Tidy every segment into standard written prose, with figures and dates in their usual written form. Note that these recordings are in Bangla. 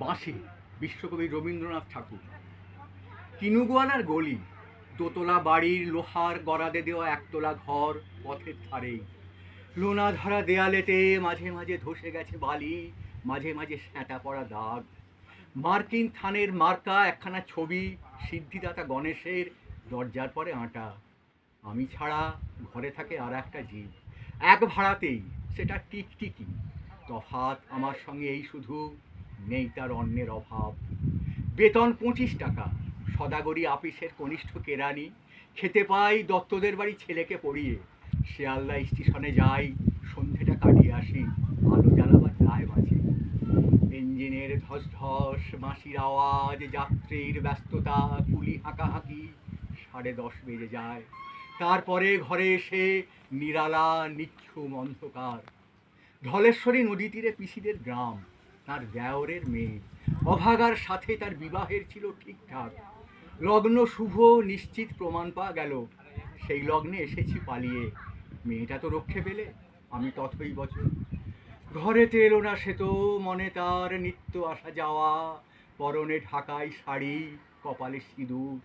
বাঁশি বিশ্বকবি রবীন্দ্রনাথ ঠাকুর। কিনুগোয়ালার গলি, দোতলা বাড়ির লোহার গরাদে দেওয়া একতলা ঘর পথের ধারেই। লোনা ধরা দেয়ালেতে মাঝে মাঝে ধসে গেছে বালি, মাঝে মাঝে স্যাঁটা পড়া দাগ। মার্কিন থানের মার্কা একখানা ছবি সিদ্ধিদাতা গণেশের দরজার পরে আঁটা। আমি ছাড়া ঘরে থাকে আর একটা জীব, এক ভাড়াতেই, সেটা টিকটিকি। তফাৎ আমার সঙ্গে এই শুধু, নেই তার অন্যের অভাব। বেতন 25 টাকা, সদাগরি আপিসের কনিষ্ঠ কেরানি। খেতে পাই দত্তদের বাড়ি ছেলেকে পড়িয়ে। শিয়ালদা স্টেশনে যাই, সন্ধেটা কাটিয়ে আসি, আলো জ্বালাবার দায় মাঝে। ইঞ্জিনের ধস ধস, বাঁশির আওয়াজ, যাত্রীর ব্যস্ততা, কুলি হাঁকাহাঁকি। 10:30 বেজে যায়। তারপরে ঘরে এসে নিরালা নিচ্ছুম অন্ধকার। ধলেশ্বরী নদী তীরে পিসিদের গ্রাম, তার দেওরের মেয়ে। অভাগার সাথে তার বিবাহের ছিল ঠিকঠাক। লগ্ন শুভ নিশ্চিত প্রমাণ পাওয়া গেল। সেই লগ্নে এসেছি পালিয়ে। মেয়েটা তো রক্ষে পেলে, আমি তথই বছর। ঘরেতে এলো না সে তো, মনে তার নিত্য আসা যাওয়া। পরনে ঢাকাই শাড়ি, কপালে সিঁদুর।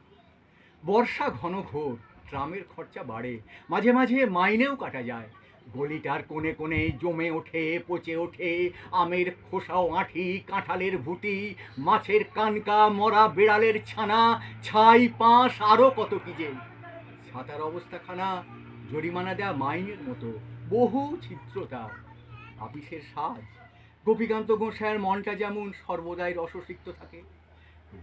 বর্ষা ঘন ঘোর, ট্রামের খরচা বাড়ে, মাঝে মাঝে মাইনেও কাটা যায়। গলিটার কোণে কোণে জমে ওঠে, পচে ওঠে আমের খোসা ও আঁঠি, কাঁঠালের ভুটি, মাছের কানকা, মরা বিড়ালের ছানা, ছাই পাঁশ, আরও কত কি যে। ছাতার অবস্থাখানা জরিমানা দেয়া মাইনের মতো, বহু ছিদ্রতা। আপিসের সাজ, গোপীকান্ত গোসাইয়ের মনটা যেমন সর্বদাই রসসিক্ত থাকে।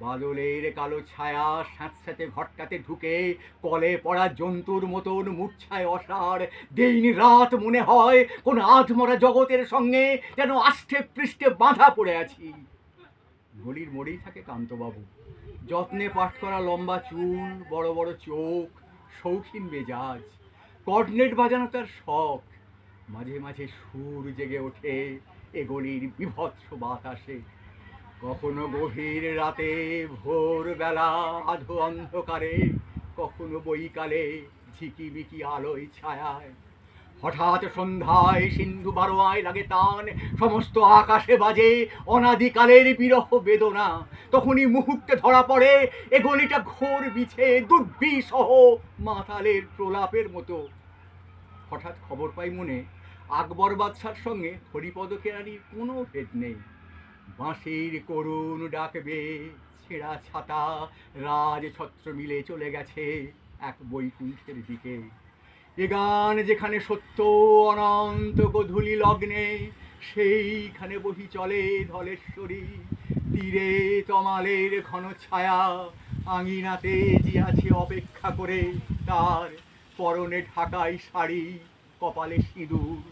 বাদলের কালো ছায়া স্যাঁতস্যাঁতে ঘরটাতে ঢুকে কলে পড়া জন্তুর মতন মূর্ছায় অসাড়। দিন রাত মনে হয় কোন আধমরা জগতের সঙ্গে যেন আষ্টে পৃষ্ঠে বাঁধা পড়ে আছি। গলির মোড়েই থাকে কান্তবাবু, যত্নে পাঠ করা লম্বা চুল, বড় বড় চোখ, শৌখিন মেজাজ। কর্নেট বাজানো তার শখ। মাঝে মাঝে সুর জেগে ওঠে এ গলির বিভৎস বাতাসে। কখনো গভীর রাতে, ভোরবেলা আধো অন্ধকারে, কখনো বৈকালে ঝিকিমিকি আলোয় ছায়ায়। হঠাৎ সন্ধ্যায় সিন্ধু বারোয়ায় লাগে টান, সমস্ত আকাশে বাজে অনাদিকালের বিরহ বেদনা। তখনই মুহূর্তে ধরা পড়ে এ গলিটা ঘোর বিছে দুর্বিসহ মাতালের প্রলাপের মতো। হঠাৎ খবর পাই মনে, আকবর বাদশার সঙ্গে হরিপদ কেরানির কোনো ভেদ নেই। বাঁশির করুণ ডাকবে, ছেঁড়া ছাতা, রাজছত্র মিলে চলে গেছে এক বৈকুণ্ঠের দিকে। এ গান যেখানে সত্য অনন্ত গধূলি লগ্নে, সেইখানে বহি চলে ধলেশ্বরী। তীরে তমালের ঘন ছায়া, আঙিনাতে জিয়াছে অপেক্ষা করে। তার পরনে ঢাকাই শাড়ি, কপালে সিঁদুর।